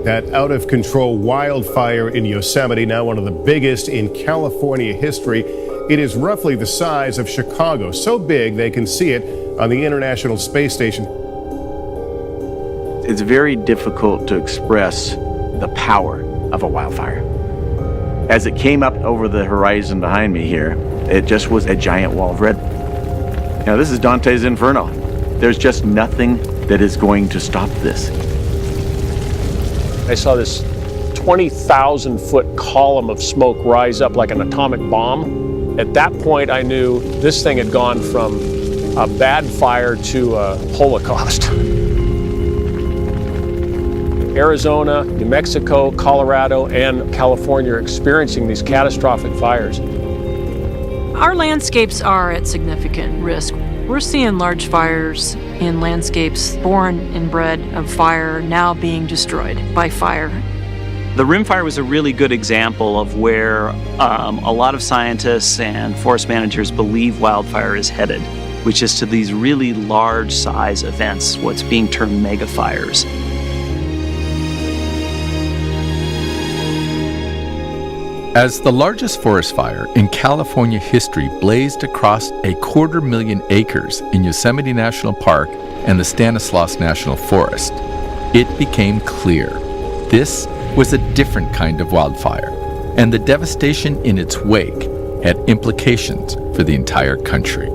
That out-of-control wildfire in Yosemite, now one of the biggest in California history. It is roughly the size of Chicago, so big they can see it on the International Space Station. It's very difficult to express the power of a wildfire. As it came up over the horizon behind me here, it just was a giant wall of red. Now, this is Dante's Inferno. There's just nothing that is going to stop this. I saw this 20,000-foot column of smoke rise up like an atomic bomb. At that point, I knew this thing had gone from a bad fire to a holocaust. Arizona, New Mexico, Colorado, and California are experiencing these catastrophic fires. Our landscapes are at significant risk. We're seeing large fires in landscapes born and bred of fire now being destroyed by fire. The rim fire was a really good example of where a lot of scientists and forest managers believe wildfire is headed, which is to these really large size events, what's being termed mega fires. As the largest forest fire in California history blazed across 250,000 acres in Yosemite National Park and the Stanislaus National Forest, it became clear this was a different kind of wildfire, and the devastation in its wake had implications for the entire country.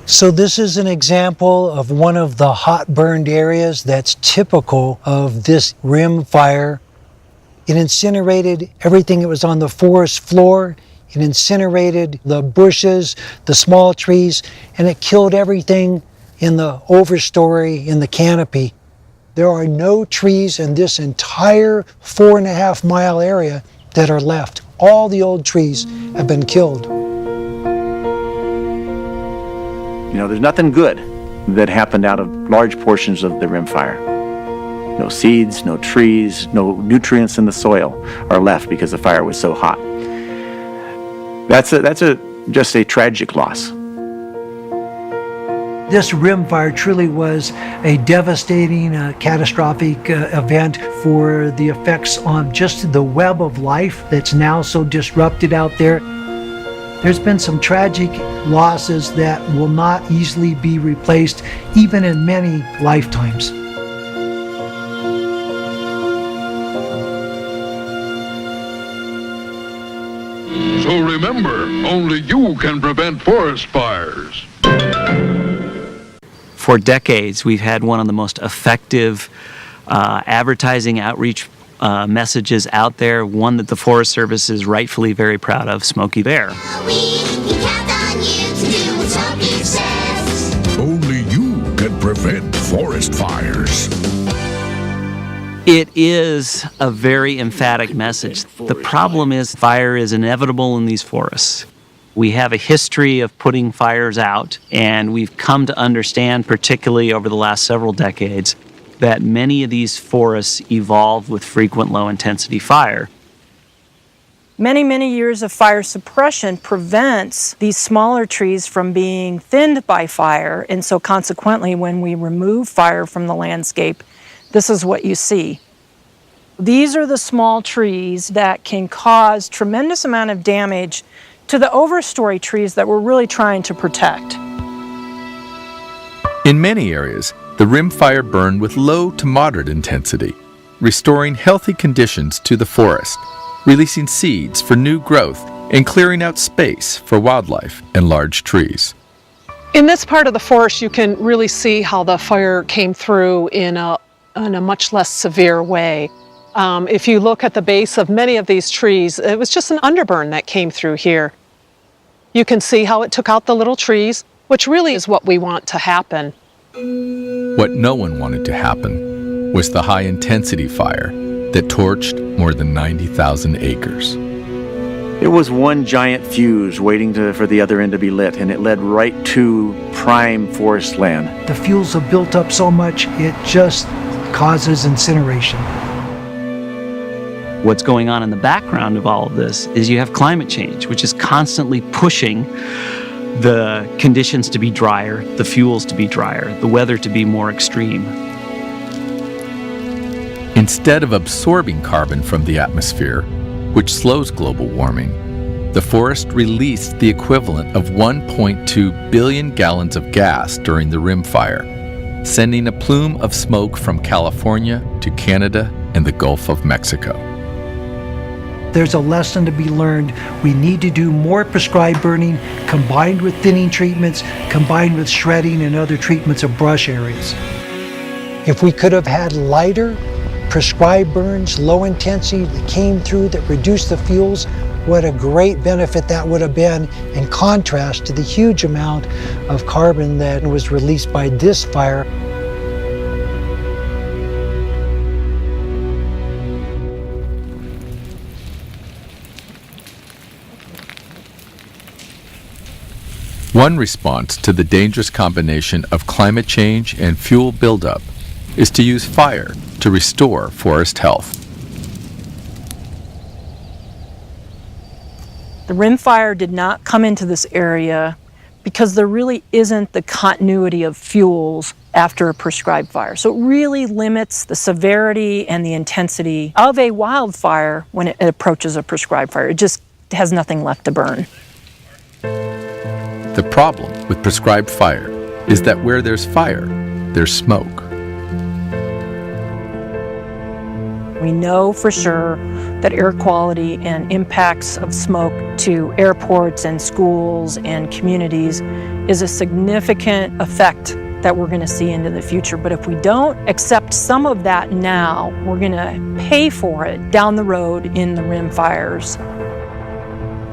So this is an example of one of the hot burned areas that's typical of this rim fire. It incinerated everything that was on the forest floor. It incinerated the bushes, the small trees, and it killed everything in the overstory, in the canopy. There are no trees in this entire 4.5-mile area that are left. All the old trees have been killed. You know, there's nothing good that happened out of large portions of the rim fire. No seeds, no trees, no nutrients in the soil are left because the fire was so hot. That's just a tragic loss. This rim fire truly was a devastating, catastrophic event for the effects on just the web of life that's now so disrupted out there. There's been some tragic losses that will not easily be replaced, even in many lifetimes. So remember, only you can prevent forest fires. For decades, we've had one of the most effective advertising outreach messages out there, one that the Forest Service is rightfully very proud of, Smokey Bear. Only you can prevent forest fires. It is a very emphatic message. The problem is fire is inevitable in these forests. We have a history of putting fires out, and we've come to understand, particularly over the last several decades, that many of these forests evolved with frequent low-intensity fire. Many, many years of fire suppression prevents these smaller trees from being thinned by fire, and so consequently, when we remove fire from the landscape, this is what you see. These are the small trees that can cause tremendous amount of damage to the overstory trees that we're really trying to protect. In many areas, the rim fire burned with low to moderate intensity, restoring healthy conditions to the forest, releasing seeds for new growth, and clearing out space for wildlife and large trees. In this part of the forest, you can really see how the fire came through in a much less severe way. If you look at the base of many of these trees, it was just an underburn that came through here. You can see how it took out the little trees, which really is what we want to happen. What no one wanted to happen was the high-intensity fire that torched more than 90,000 acres. It was one giant fuse waiting for the other end to be lit, and it led right to prime forest land. The fuels have built up so much, it just causes incineration. What's going on in the background of all of this is you have climate change, which is constantly pushing the conditions to be drier, the fuels to be drier, the weather to be more extreme. Instead of absorbing carbon from the atmosphere, which slows global warming, the forest released the equivalent of 1.2 billion gallons of gas during the Rim Fire, sending a plume of smoke from California to Canada and the Gulf of Mexico. There's a lesson to be learned. We need to do more prescribed burning combined with thinning treatments, combined with shredding and other treatments of brush areas. If we could have had lighter, prescribed burns, low intensity that came through that reduced the fuels, what a great benefit that would have been in contrast to the huge amount of carbon that was released by this fire. One response to the dangerous combination of climate change and fuel buildup is to use fire to restore forest health. The Rim Fire did not come into this area because there really isn't the continuity of fuels after a prescribed fire. So it really limits the severity and the intensity of a wildfire when it approaches a prescribed fire. It just has nothing left to burn. The problem with prescribed fire is that where there's fire, there's smoke. We know for sure that air quality and impacts of smoke to airports and schools and communities is a significant effect that we're going to see into the future. But if we don't accept some of that now, we're going to pay for it down the road in the Rim fires.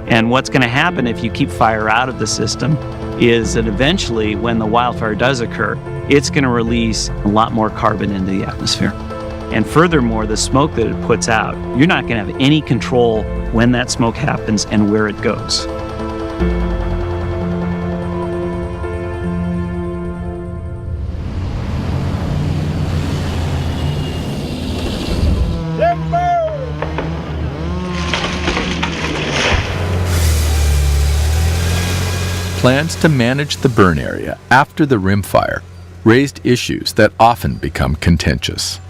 And what's going to happen if you keep fire out of the system is that eventually, when the wildfire does occur, it's going to release a lot more carbon into the atmosphere. And furthermore, the smoke that it puts out, you're not going to have any control when that smoke happens and where it goes. Plans to manage the burn area after the Rim Fire raised issues that often become contentious.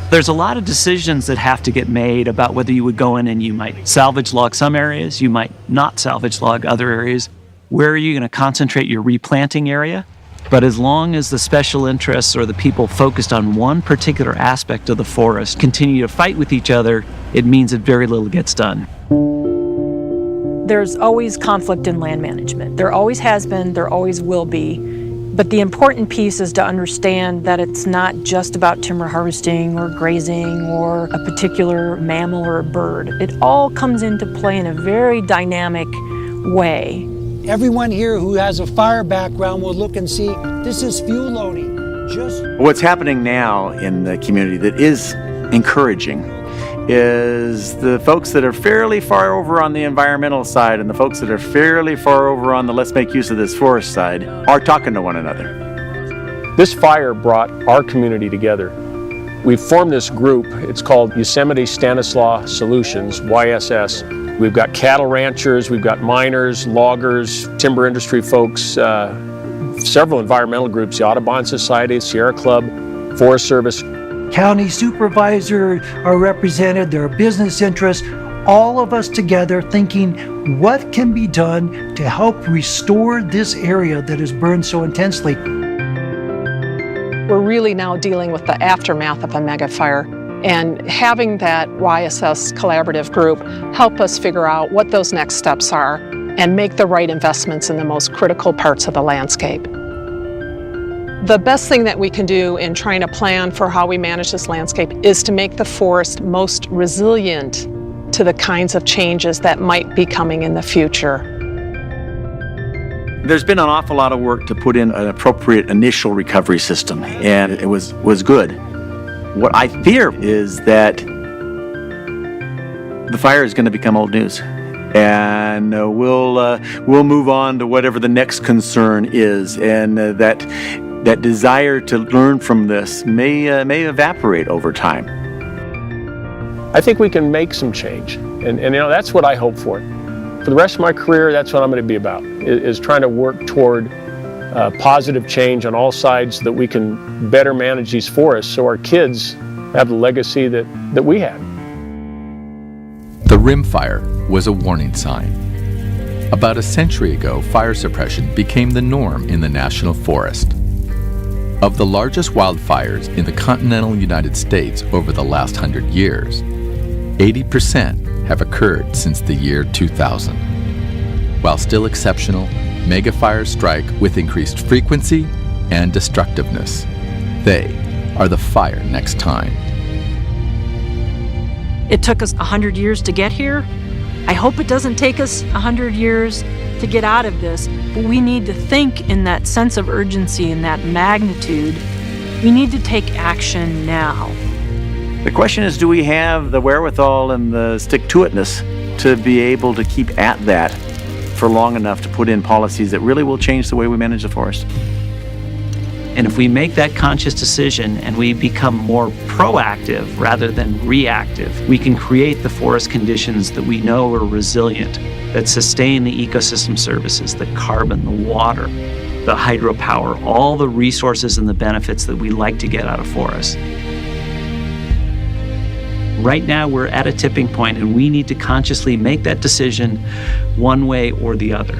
There's a lot of decisions that have to get made about whether you would go in and you might salvage log some areas, you might not salvage log other areas. Where are you going to concentrate your replanting area? But as long as the special interests or the people focused on one particular aspect of the forest continue to fight with each other, it means that very little gets done. There's always conflict in land management. There always has been, there always will be. But the important piece is to understand that it's not just about timber harvesting or grazing or a particular mammal or a bird. It all comes into play in a very dynamic way. Everyone here who has a fire background will look and see this is fuel loading. What's happening now in the community that is encouraging is the folks that are fairly far over on the environmental side and the folks that are fairly far over on the let's make use of this forest side are talking to one another. This fire brought our community together. We've formed this group. It's called Yosemite Stanislaus Solutions, YSS. We've got cattle ranchers, we've got miners, loggers, timber industry folks, several environmental groups, the Audubon Society, Sierra Club, Forest Service. County supervisor are represented, there are business interests, all of us together thinking what can be done to help restore this area that has burned so intensely. We're really now dealing with the aftermath of a mega fire, and having that YSS collaborative group help us figure out what those next steps are and make the right investments in the most critical parts of the landscape. The best thing that we can do in trying to plan for how we manage this landscape is to make the forest most resilient to the kinds of changes that might be coming in the future. There's been an awful lot of work to put in an appropriate initial recovery system, and it was good. What I fear is that the fire is going to become old news, and we'll move on to whatever the next concern is, and that desire to learn from this may evaporate over time. I think we can make some change. And you know, that's what I hope for. For the rest of my career, that's what I'm going to be about, is trying to work toward positive change on all sides so that we can better manage these forests so our kids have the legacy that we had. The rim fire was a warning sign. About a century ago, fire suppression became the norm in the National Forest. Of the largest wildfires in the continental United States over the last 100 years, 80% have occurred since the year 2000. While still exceptional, megafires strike with increased frequency and destructiveness. They are the fire next time. It took us 100 years to get here. I hope it doesn't take us 100 years to get out of this, but we need to think in that sense of urgency and that magnitude. We need to take action now. The question is, do we have the wherewithal and the stick-to-itness to be able to keep at that for long enough to put in policies that really will change the way we manage the forest? And if we make that conscious decision and we become more proactive rather than reactive, we can create the forest conditions that we know are resilient, that sustain the ecosystem services, the carbon, the water, the hydropower, all the resources and the benefits that we like to get out of forests. Right now, we're at a tipping point, and we need to consciously make that decision one way or the other.